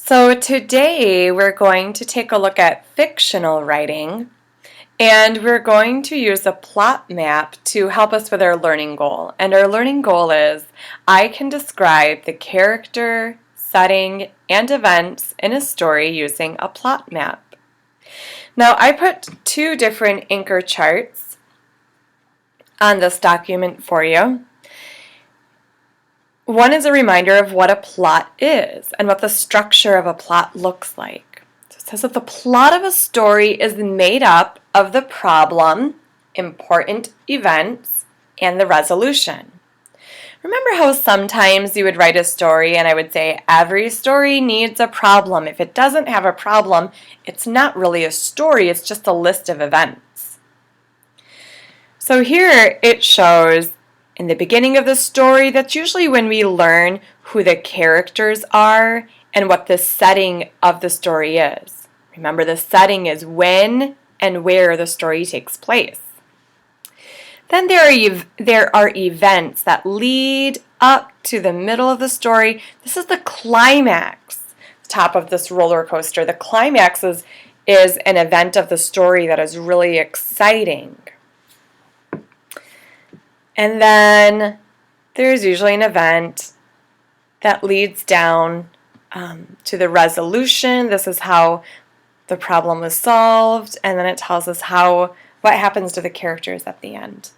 So today we're going to take a look at fictional writing, and we're going to use a plot map to help us with our learning goal. And our learning goal is I can describe the character, setting, and events in a story using a plot map. Now I put two different anchor charts on this document for you. One is a reminder of what a plot is and what the structure of a plot looks like. So it says that the plot of a story is made up of the problem, important events, and the resolution. Remember how sometimes you would write a story and I would say every story needs a problem. If it doesn't have a problem, it's not really a story, it's just a list of events. So here it shows in the beginning of the story, that's usually when we learn who the characters are and what the setting of the story is. Remember, the setting is when and where the story takes place. Then there are events that lead up to the middle of the story. This is the climax, top of this roller coaster. The climax is an event of the story that is really exciting. And then there's usually an event that leads down to the resolution. This is how the problem was solved, and then it tells us what happens to the characters at the end.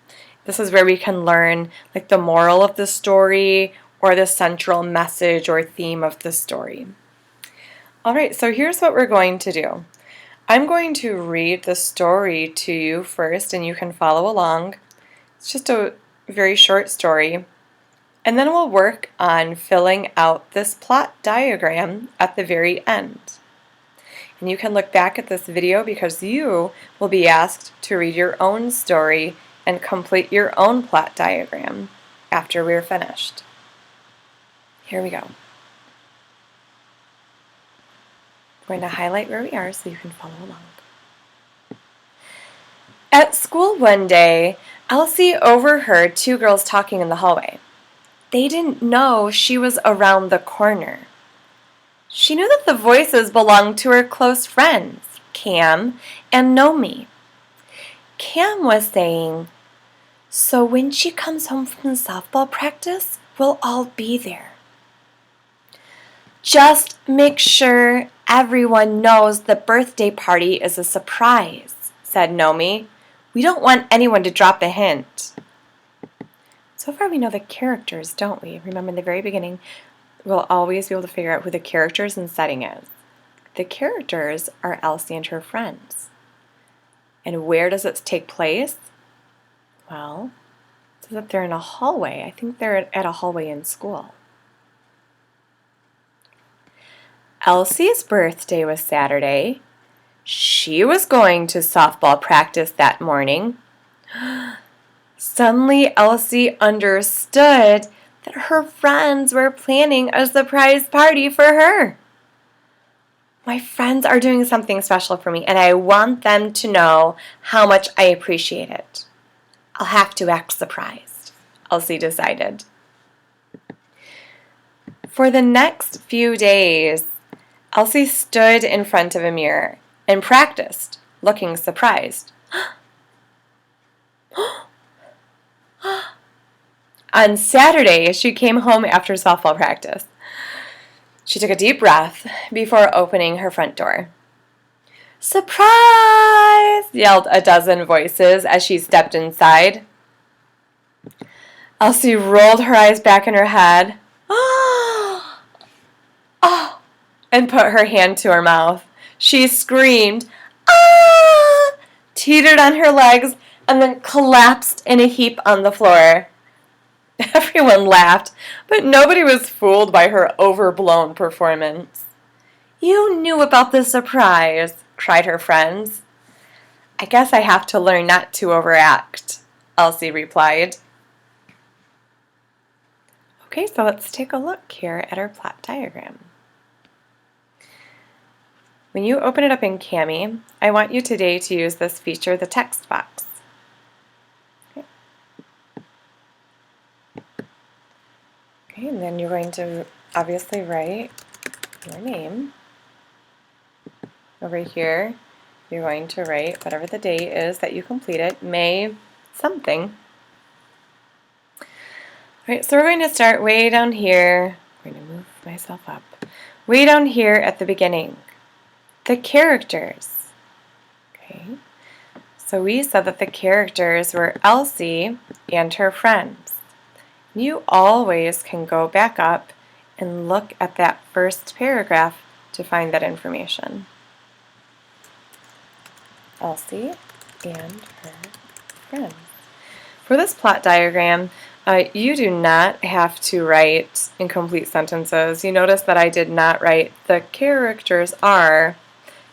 This is where we can learn like the moral of the story or the central message or theme of the story. All right, so here's what we're going to do. I'm going to read the story to you first, and you can follow along. It's just a very short story, and then we'll work on filling out this plot diagram at the very end. And you can look back at this video because you will be asked to read your own story and complete your own plot diagram after we're finished. Here we go. I'm going to highlight where we are so you can follow along. At school one day, Elsie overheard two girls talking in the hallway. They didn't know she was around the corner. She knew that the voices belonged to her close friends, Cam and Nomi. Cam was saying, "So when she comes home from softball practice, we'll all be there. Just make sure everyone knows the birthday party is a surprise," said Nomi. "We don't want anyone to drop a hint." So far we know the characters, don't we? Remember in the very beginning, we'll always be able to figure out who the characters and setting is. The characters are Elsie and her friends. And where does it take place? Well, it says that they're in a hallway. I think they're at a hallway in school. Elsie's birthday was Saturday. She was going to softball practice that morning. Suddenly, Elsie understood that her friends were planning a surprise party for her. My friends are doing something special for me, and I want them to know how much I appreciate it. I'll have to act surprised, Elsie decided. For the next few days, Elsie stood in front of a mirror and practiced, looking surprised. On Saturday, she came home after softball practice. She took a deep breath before opening her front door. "Surprise!" yelled a dozen voices as she stepped inside. Elsie rolled her eyes back in her head. "Oh!" and put her hand to her mouth. She screamed, "Ah!" teetered on her legs, and then collapsed in a heap on the floor. Everyone laughed, but nobody was fooled by her overblown performance. "You knew about the surprise," cried her friends. "I guess I have to learn not to overact," Elsie replied. Okay, so let's take a look here at our plot diagram. When you open it up in Kami, I want you today to use this feature, the text box. Okay, and then you're going to obviously write your name. Over here, you're going to write whatever the date is that you completed, May something. All right, so we're going to start way down here. I'm going to move myself up. Way down here at the beginning, the characters. Okay, so we said that the characters were Elsie and her friends. You always can go back up and look at that first paragraph to find that information. Elsie and her friends. For this plot diagram, you do not have to write incomplete sentences. You notice that I did not write the characters are,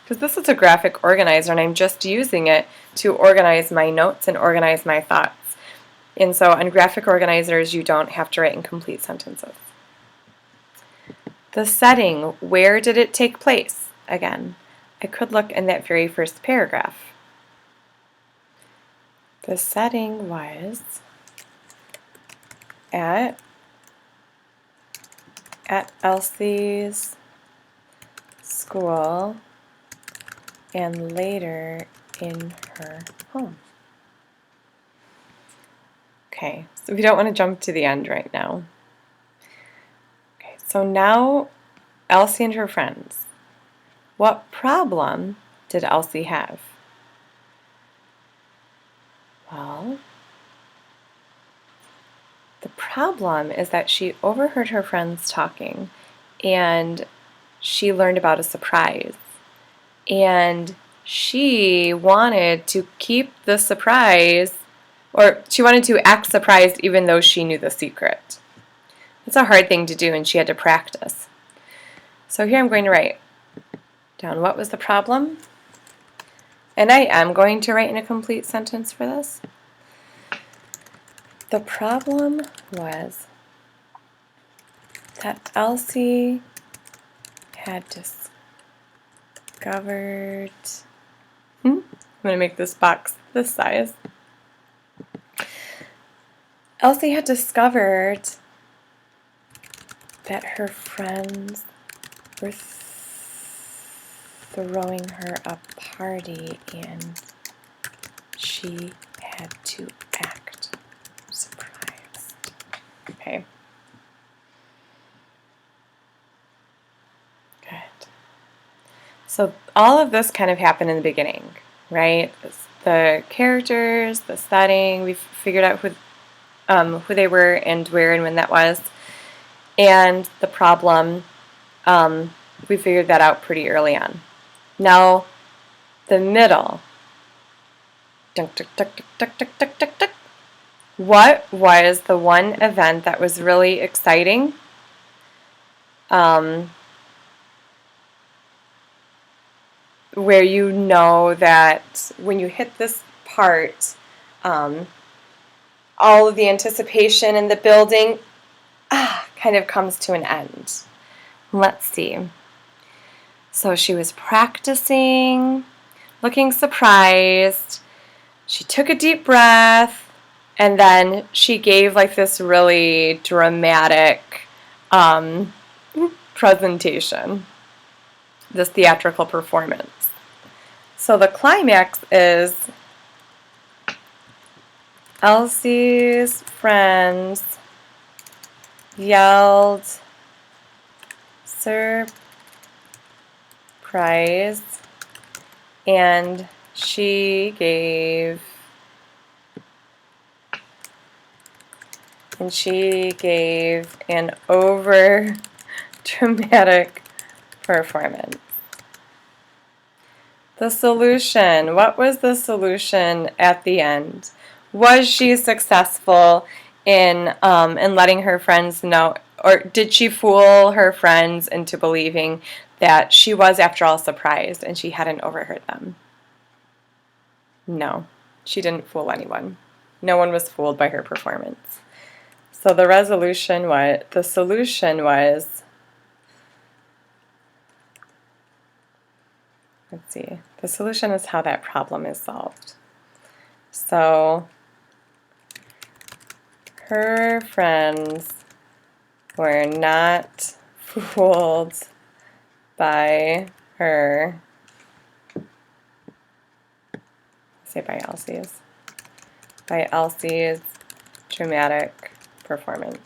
because this is a graphic organizer and I'm just using it to organize my notes and organize my thoughts. And so on graphic organizers, you don't have to write incomplete sentences. The setting, where did it take place? Again, I could look in that very first paragraph. The setting was at Elsie's school and later in her home. Okay, so we don't want to jump to the end right now. Okay, so now Elsie and her friends. What problem did Elsie have? Well, the problem is that she overheard her friends talking and she learned about a surprise. And she wanted to keep the surprise, or she wanted to act surprised even though she knew the secret. It's a hard thing to do and she had to practice. So here I'm going to write down what was the problem. And I am going to write in a complete sentence for this. The problem was that Elsie had discovered, I'm going to make this box this size. Elsie had discovered that her friends were throwing her a party and she had to act surprised. Okay. Good. So all of this kind of happened in the beginning, right? The characters, the setting, we figured out who they were and where and when that was. And the problem, we figured that out pretty early on. Now, the middle. What was the one event that was really exciting? Where you know that when you hit this part, all of the anticipation in the building kind of comes to an end. Let's see. So she was practicing, looking surprised. She took a deep breath, and then she gave like this really dramatic presentation, this theatrical performance. So the climax is Elsie's friends yelled surprise, and she gave an over dramatic performance. The solution. What was the solution at the end? Was she successful in letting her friends know, or did she fool her friends into believing that she was, after all, surprised and she hadn't overheard them? No, she didn't fool anyone. No one was fooled by her performance. So the solution was, let's see, the solution is how that problem is solved. So her friends were not fooled by her, say by Elsie's dramatic performance.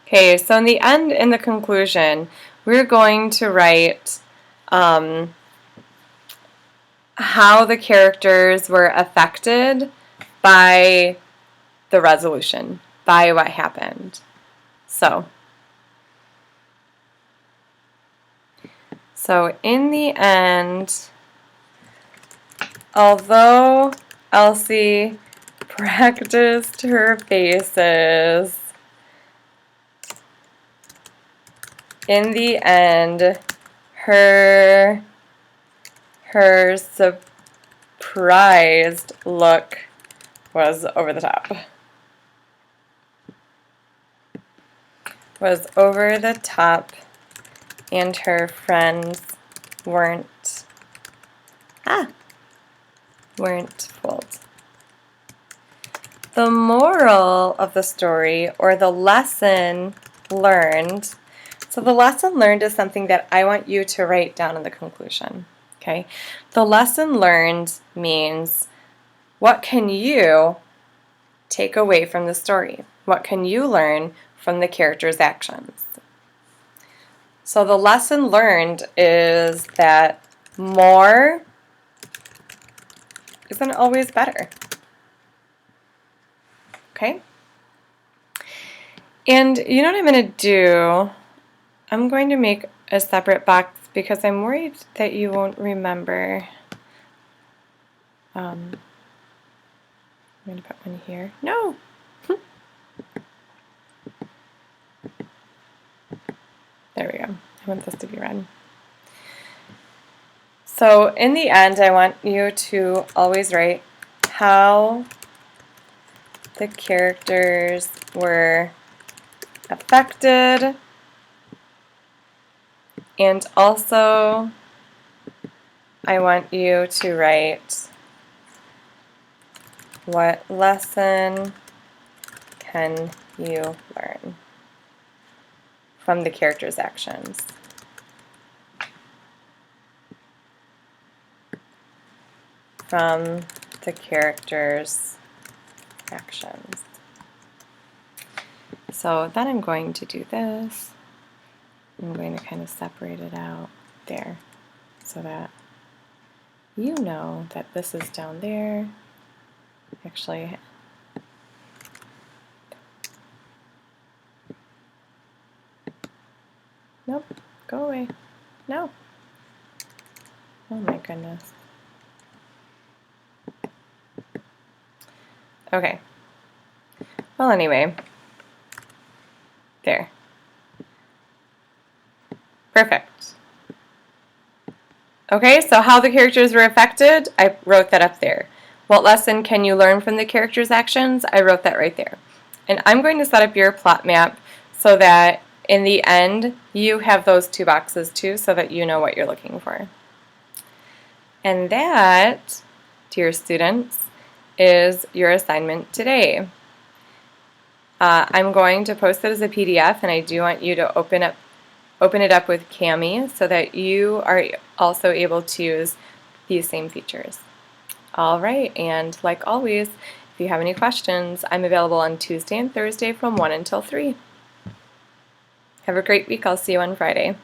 Okay, so in the end, in the conclusion, we're going to write how the characters were affected by the resolution, by what happened. So in the end, although Elsie practiced her faces, in the end, her surprised look was over the top. Was over the top, and her friends weren't fooled. The moral of the story, or the lesson learned, so the lesson learned is something that I want you to write down in the conclusion. Okay? The lesson learned means, what can you take away from the story? What can you learn from the characters' actions? So the lesson learned is that more isn't always better. Okay? And you know what I'm going to do? I'm going to make a separate box because I'm worried that you won't remember. I'm going to put one here. No! There we go. I want this to be red. So in the end, I want you to always write how the characters were affected, and also I want you to write what lesson can you learn from the characters' actions. From the characters' actions. So then I'm going to do this. I'm going to kind of separate it out there so that you know that this is down there. Actually, nope, go away. No. Oh my goodness. Okay. Well, anyway. There. Perfect. Okay, so how the characters were affected, I wrote that up there. What lesson can you learn from the characters' actions? I wrote that right there. And I'm going to set up your plot map so that in the end, you have those two boxes too, so that you know what you're looking for. And that, dear students, is your assignment today. I'm going to post it as a PDF, and I do want you to open it up with Kami so that you are also able to use these same features. All right, and like always, if you have any questions, I'm available on Tuesday and Thursday from 1 until 3. Have a great week. I'll see you on Friday.